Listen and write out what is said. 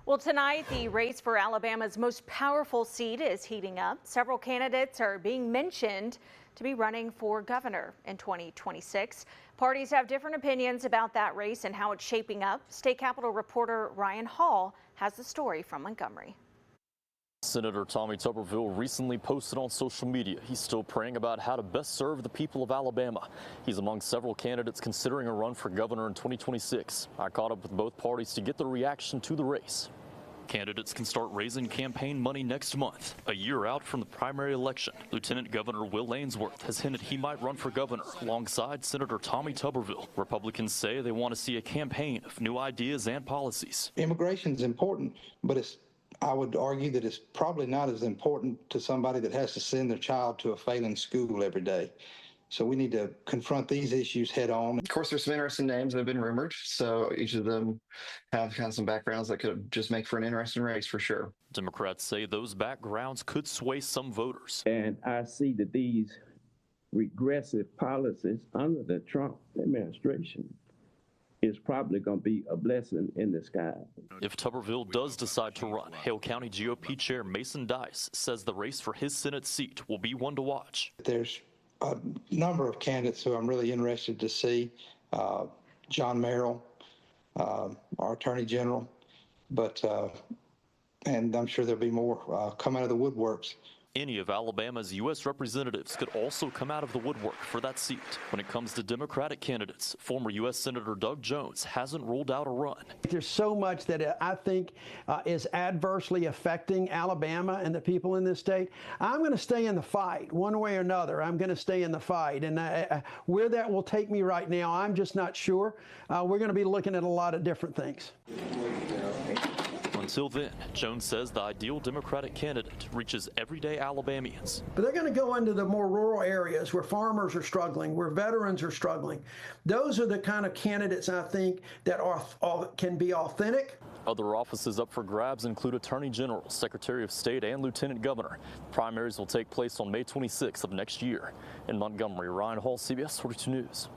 Well, tonight, the race for Alabama's most powerful seat is heating up. Several candidates are being mentioned to be running for governor in 2026. Parties have different opinions about that race and how it's shaping up. State Capitol reporter Ryan Hall has the story from Montgomery. Senator Tommy Tuberville recently posted on social media he's still praying about how to best serve the people of Alabama. He's among several candidates considering a run for governor in 2026. I caught up with both parties to get the reaction to the race. Candidates can start raising campaign money next month, a year out from the primary election. Lieutenant Governor Will Ainsworth has hinted he might run for governor alongside Senator Tommy Tuberville. Republicans say they want to see a campaign of new ideas and policies. Immigration is important, but I would argue that it's probably not as important to somebody that has to send their child to a failing school every day. So we need to confront these issues head on. Of course, there's some interesting names that have been rumored, so each of them have kind of some backgrounds that could just make for an interesting race for sure. Democrats say those backgrounds could sway some voters. And I see that these regressive policies under the Trump administration is probably going to be a blessing in disguise. If Tuberville does decide to run, Hale County GOP Chair Mason Dice says the race for his Senate seat will be one to watch. There's a number of candidates who I'm really interested to see. John Merrill, our Attorney General, and I'm sure there'll be more come out of the woodworks. Any of Alabama's U.S. representatives could also come out of the woodwork for that seat. When it comes to Democratic candidates, former U.S. Senator Doug Jones hasn't ruled out a run. There's so much that I think is adversely affecting Alabama and the people in this state. I'm going to stay in the fight one way or another. I'm going to stay in the fight. And where that will take me right now, I'm just not sure. We're going to be looking at a lot of different things. Until then, Jones says the ideal Democratic candidate reaches everyday Alabamians. But they're going to go into the more rural areas where farmers are struggling, where veterans are struggling. Those are the kind of candidates I think that can be authentic. Other offices up for grabs include Attorney General, Secretary of State, and Lieutenant Governor. Primaries will take place on May 26th of next year. In Montgomery, Ryan Hall, CBS 42 News.